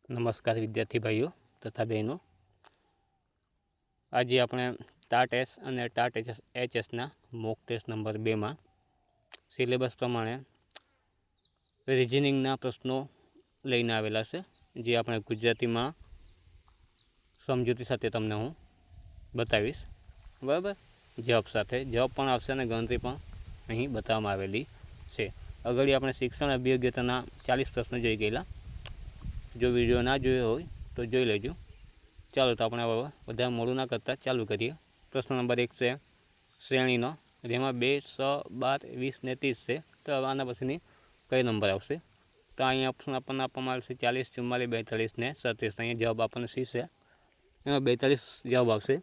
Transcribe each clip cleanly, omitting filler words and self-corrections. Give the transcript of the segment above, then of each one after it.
નમસ્કાર વિદ્યાર્થી ભાઈઓ તથા બહેનો। આજે આપણે ટાટ એસ અને ટાટ એચએસના મોક ટેસ્ટ નંબર 2માં સિલેબસ પ્રમાણે રિઝનિંગના પ્રશ્નો લઈને આવેલા છે, જે આપણે ગુજરાતીમાં સમજૂતી સાથે તમને હું બતાવીશ, બરાબર। જવાબ સાથે જવાબ પણ આવશે અને ગણતરી પણ અહીં બતાવવામાં આવેલી છે। આગળ આપણે શિક્ષણ અભિયોગ્યતાના 40 પ્રશ્નો જોઈ ગયેલા। જો વિડીયો ના જોયો હોય તો જોઈ લેજો। ચાલો તો આપણે હવે બધા મોડું ના કરતાં ચાલુ કરીએ। પ્રશ્ન નંબર 1 છે શ્રેણીનો, જેમાં 2, 6, 12, 20 ને 30 છે। તો હવે આના પછીની કઈ નંબર આવશે? તો અહીંયા ઓપ્શન આપણને આપવામાં આવે છે 40, 44, 42 ને 37। અહીંયા જવાબ આપણને સી છે, એમાં 42 જવાબ આવશે।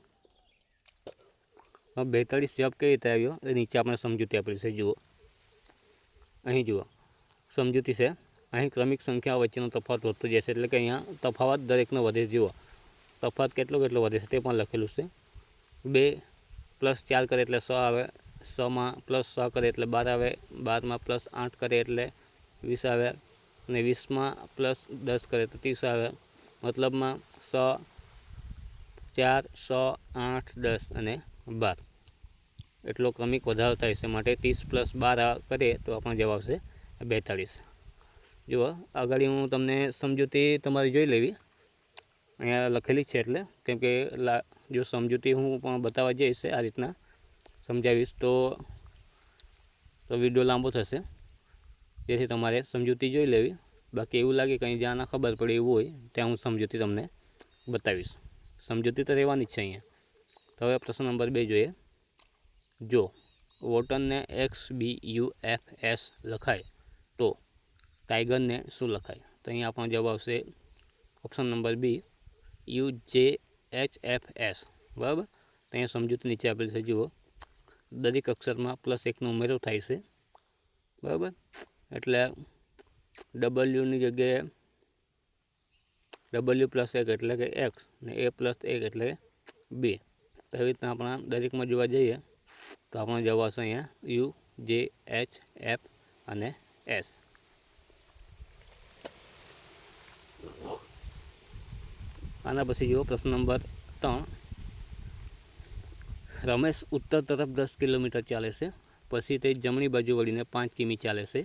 42 જવાબ કઈ રીતે આવ્યો એ નીચે આપણે સમજૂતી આપેલી છે, જુઓ અહીં જુઓ સમજૂતી છે। અહીં ક્રમિક સંખ્યાઓ વચ્ચેનો તફાવત વધતો જશે, એટલે કે અહીંયા તફાવત દરેકનો વધે। જુઓ તફાવત કેટલો વધે છે તે પણ લખેલું છે। 2 + 4 કરે એટલે 6 આવે, 6માં +6 કરે એટલે 12 આવે, 12માં +8 કરે એટલે 20 આવે, અને 20માં +10 કરે તો 30 આવે। મતલબમાં 6, 4, 6, 8, 10 અને 12 એટલો ક્રમિક વધારો થાય છે, માટે 30 + 12 કરીએ તો આપણો જવાબ આવશે 42। જુઓ આગળ હું તમને સમજૂતી તમારી જોઈ લેવી, અહીંયા લખેલી છે, એટલે કેમ કે જો સમજૂતી હું પણ બતાવવા જઈશ આ રીતના સમજાવીશ તો વિડીયો લાંબો થશે, જેથી તમારે સમજૂતી જોઈ લેવી। બાકી એવું લાગે કંઈ જ્યાં ના ખબર પડે એવું હોય ત્યાં હું સમજૂતી તમને બતાવીશ। સમજૂતી તો રહેવાની જ છે અહીંયા। તો હવે પ્રશ્ન નંબર 2 જોઈએ। જો વોટરને XBUFS લખાય તો ટાઈગરને શું લખાય? તો અહીંયા આપણો જવાબ આવશે ઓપ્શન નંબર બી, UJHFS, બરાબર। તો અહીંયા સમજૂતી નીચે આપેલી છે, જુઓ દરેક અક્ષરમાં +1નો ઉમેરો થાય છે, બરાબર। એટલે W ની જગ્યાએ W+1 એટલે કે X ને A+1 એટલે 2। તો એવી રીતના આપણા દરેકમાં જોવા જઈએ તો આપણો જવાબ આવશે અહીંયા UJHF અને S। આના પછી જુઓ પ્રશ્ન નંબર 3। રમેશ ઉત્તર તરફ 10 કિલોમીટર ચાલે છે, પછી તે જમણી બાજુ વળીને 5 કિમી ચાલે છે।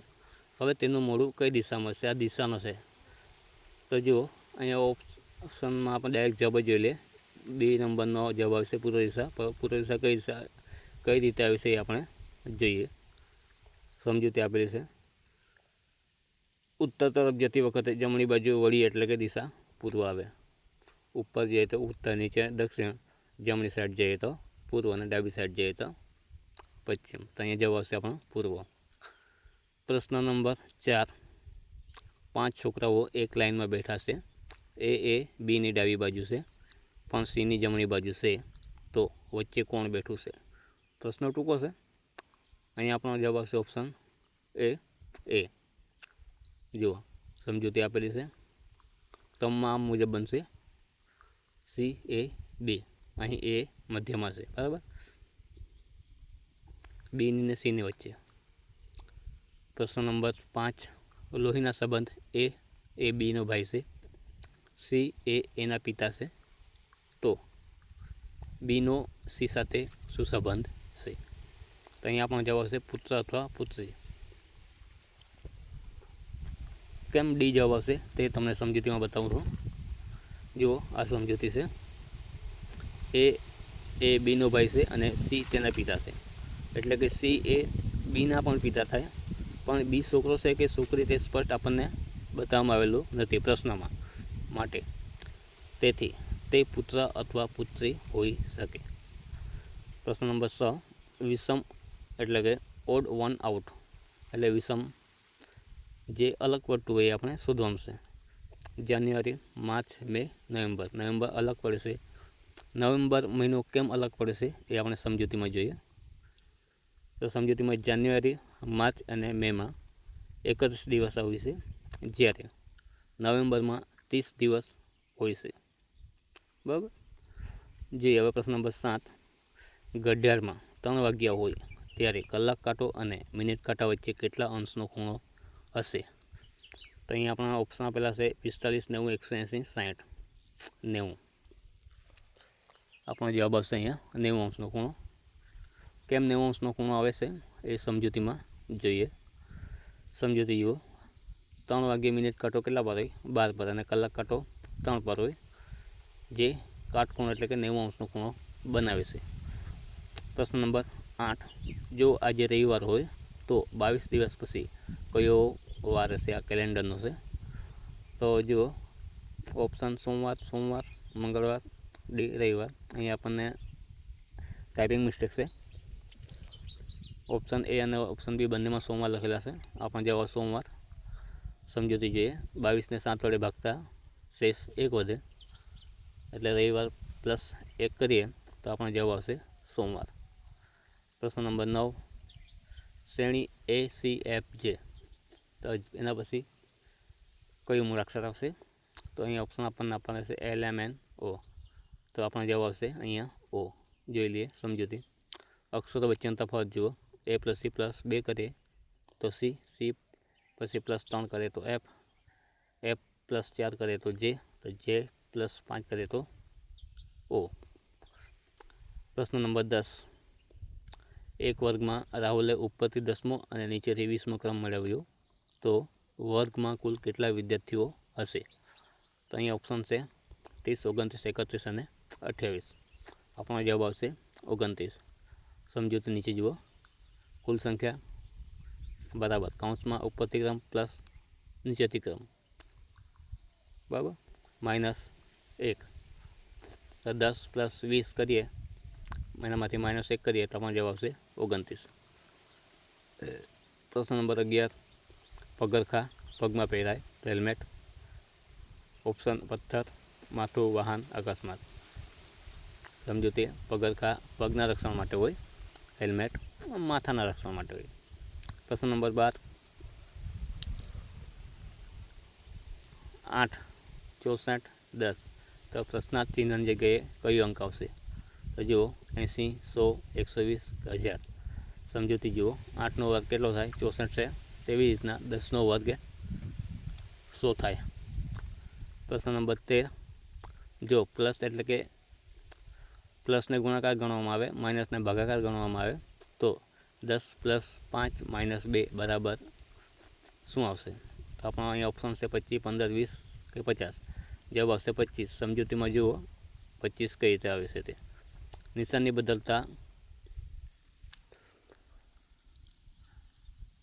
હવે તેનું મોઢું કઈ દિશામાં છે? આ દિશાનો છે। તો જુઓ અહીંયા ઓપ્શનમાં આપણે ડાયરેક્ટ જવાબ જોઈ લે। બી નંબરનો જવાબ આવશે પૂર્વ દિશા। પૂર્વ દિશા કઈ રીતે આવી છે એ આપણે જોઈએ। સમજૂતી આપેલી છે, ઉત્તર તરફ જતી વખતે જમણી બાજુ વળી એટલે કે દિશા પૂર્વ આવે। ઉપર જઈએ તો ઉત્તર, નીચે દક્ષિણ, જમણી સાઈડ જઈએ તો પૂર્વ અને ડાબી સાઈડ જઈએ તો પશ્ચિમ। તો અહીંયા જવાબ આવશે આપણો પૂર્વ। પ્રશ્ન નંબર 4। 5 છોકરાઓ એક લાઇનમાં બેઠા છે। એ બીની ડાબી બાજુ છે, પણ સીની જમણી બાજુ છે, તો વચ્ચે કોણ બેઠું છે? પ્રશ્ન ટૂંકો છે। અહીંયા આપણો જવાબ આવશે ઓપ્શન એ। જુઓ સમજૂતી આપેલી છે, તમામ મુજબ બનશે CAB। અહીં એ મધ્યમાં છે, બરાબર, બીની ને સીની વચ્ચે। પ્રશ્ન નંબર 5। લોહીના સંબંધ એ બીનો ભાઈ છે, સી એ એના પિતા છે, તો બીનો સી સાથે શું સંબંધ છે? તો અહીંયા આપણો જવાબ આવશે પુત્ર અથવા પુત્રી। કેમ ડી જવાબ આવશે તે તમને સમજૂતીમાં બતાવું છું। જુઓ આ સમજૂતી છે, એ બીનો ભાઈ છે અને સી તેના પિતા છે, એટલે કે સી એ બીના પણ પિતા થાય, પણ બી છોકરો છે કે છોકરી તે સ્પષ્ટ આપણને બતાવવામાં આવેલું નથી પ્રશ્નમાં, માટે તેથી તે પુત્ર અથવા પુત્રી હોઈ શકે। પ્રશ્ન નંબર 6। વિષમ એટલે કે ઓડ વન આઉટ એટલે વિષમ જે અલગ પડતું હોય આપણે શોધવાનું છે। જાન્યુઆરી, માર્ચ, મે, નવેમ્બર। નવેમ્બર અલગ પડે છે, નવેમ્બર મહિનો કેમ અલગ પડે છે એ આપણે સમજૂતીમાં જોઈએ। તો સમજૂતીમાં જાન્યુઆરી, માર્ચ અને મેમાં 31 દિવસ હોય છે, જ્યારે નવેમ્બરમાં 30 દિવસ હોય છે, બરાબર। જોઈએ હવે પ્રશ્ન નંબર 7। ઘડિયાળમાં 3 વાગ્યા હોય ત્યારે કલાક કાંટો અને મિનિટ કાંટા વચ્ચે કેટલા અંશનો ખૂણો હશે? તો અહીંયા આપણા ઓપ્શન આપેલા છે 45, 90, 180, 60, 90. આપણો જવાબ આવશે અહીંયા 90 અંશનો ખૂણો. કેમ 90 અંશનો ખૂણો આવે છે એ સમજૂતીમાં જોઈએ. સમજૂતી જુઓ. 3 વાગ્યે મિનિટ કાંટો કેટલા પર હોય? 12 પર, અને કલાક કાંટો 3 પર હોય, જે કાટખૂણો એટલે કે 90 અંશનો ખૂણો બનાવે છે. પ્રશ્ન નંબર 8. જો આજે રવિવાર હોય તો 22 દિવસ પછી કયો વાર હશે? આ કેલેન્ડરનો છે. તો જુઓ, ઓપ્શન સોમવાર, મંગળવાર, રવિવાર. અહીંયા આપણને ટાઈપિંગ મિસ્ટેક છે. ઓપ્શન એ અને ઓપ્શન બી બંનેમાં સોમવાર લખેલા છે. આપણો જવાબ સોમવાર. સમજૂતી જોઈએ. 22ને 7 વડે ભાગતા શેષ 1 વધે, એટલે રવિવાર પ્લસ 1 કરીએ તો આપણો જવાબ આવશે સોમવાર. પ્રશ્ન નંબર 9. શ્રેણી ACFJ, તો એના પછી કયું મૂળાક્ષર આવશે? તો અહીંયા ઓપ્શન આપણને આપવાના છે LMNO, તો આપણો જવાબ આવશે અહીંયા O. જોઈ લઈએ સમજૂતી. અક્ષરો વચ્ચેનો તફાવત જુઓ. A + C + 2 કરીએ તો C, C પછી +3 કરીએ તો F, F + 4 કરીએ તો J, તો J + 5 કરીએ તો O. પ્રશ્ન નંબર 10. એક વર્ગમાં રાહુલે ઉપરથી 10મો અને નીચેથી 20મો ક્રમ મેળવ્યો, તો વર્ગમાં કુલ કેટલા વિદ્યાર્થીઓ હશે? તો અહીંયા ઓપ્શન છે 30, 29, 31 અને 28. આપણો જવાબ આવશે 29. સમજૂતી નીચે જુઓ. કુલ સંખ્યા બરાબર કૌંસમાં ઉપરથી ક્રમ પ્લસ નીચેથી ક્રમ, બરાબર, -1. તો 10 + 20 કરીએ, એનામાંથી -1 કરીએ તો આપણો જવાબ આવશે 29. પ્રશ્ન નંબર 11. પગરખાં પગમાં પહેરાય તો હેલ્મેટ. ઓપ્શન પથ્થર, માથું, વાહન, અકસ્માત. સમજૂતી. પગરખાં પગના રક્ષણ માટે હોય, હેલ્મેટ માથાના રક્ષણ માટે હોય. પ્રશ્ન નંબર 12. 8, 64, 10. તો પ્રશ્નાર્થ ચિહ્નની જગ્યાએ કયો અંક આવશે? તો જુઓ 80, 100, 120, 1000. સમજૂતી જુઓ. 8નો વર્ગ કેટલો થાય? 64 છે. તેવી રીતના 10નો વર્ગ 100 થાય. પ્રશ્ન નંબર 13. જો પ્લસ એટલે કે પ્લસને ગુણાકાર ગણવામાં આવે, માઇનસને ભાગાકાર ગણવામાં આવે, તો 10 + 5 - 2 બરાબર શું આવશે? તો આપણો અહીંયા ઓપ્શન છે 25, 15, 20 કે 50. જવાબ આવશે 25. સમજૂતીમાં જુઓ 25 કઈ રીતે આવે છે તે. નિશાની બદલતા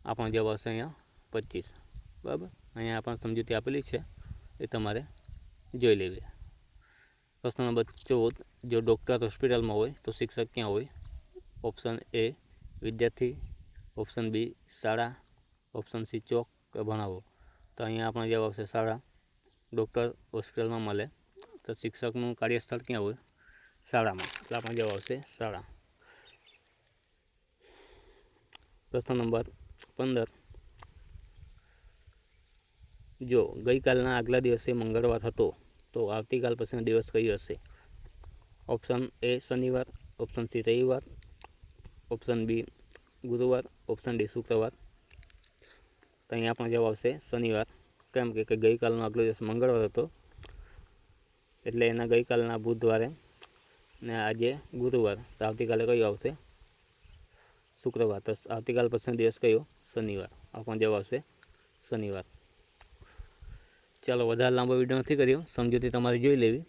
આપણો જવાબ આવશે અહીંયા 25. બરાબર. અહીંયા આપણે સમજૂતી આપેલી છે, એ તમારે જોઈ લેવી. પ્રશ્ન નંબર 14. જો ડૉક્ટર હોસ્પિટલમાં હોય તો શિક્ષક ક્યાં હોય? ઓપ્શન A વિદ્યાર્થી, ઓપ્શન B શાળા, ઓપ્શન C ચોક કે ભણાવો. તો અહીંયા આપણો જવાબ આવશે શાળા. ડૉક્ટર હોસ્પિટલમાં મળે તો શિક્ષકનું કાર્યસ્થળ ક્યાં હોય? શાળામાં. એટલે આપણો જવાબ આવશે શાળા. પ્રશ્ન નંબર 15. જો ગઈકાલના આગલા દિવસે મંગળવાર હતો તો આવતીકાલ પછીનો દિવસ કયો હશે? ઓપ્શન A શનિવાર, ઓપ્શન C રવિવાર, ઓપ્શન B ગુરુવાર, ઓપ્શન D શુક્રવાર. તો અહીંયા આપણો જવાબ આવશે શનિવાર. કેમ કે ગઈકાલનો આગલો દિવસ મંગળવાર હતો, એટલે એના ગઈકાલના બુધવારે ને આજે ગુરુવાર, તો આવતીકાલે કયો આવશે? શુક્રવાર. તો આવતીકાલ પછીનો દિવસ કયો? શનિવાર. આપણો જવાબ આવશે શનિવાર. ચાલો, વધારે લાંબો વિડીયો નથી કર્યો, સમજૂતી તમારે જોઈ લેવી.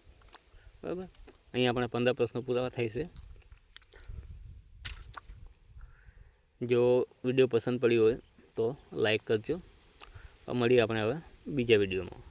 બરાબર. અહીંયા આપણે 15 પ્રશ્નો પૂરા થાય છે. જો વિડીયો પસંદ પડ્યો હોય તો લાઈક કરજો. મળીએ આપણે હવે બીજા વિડીયોમાં.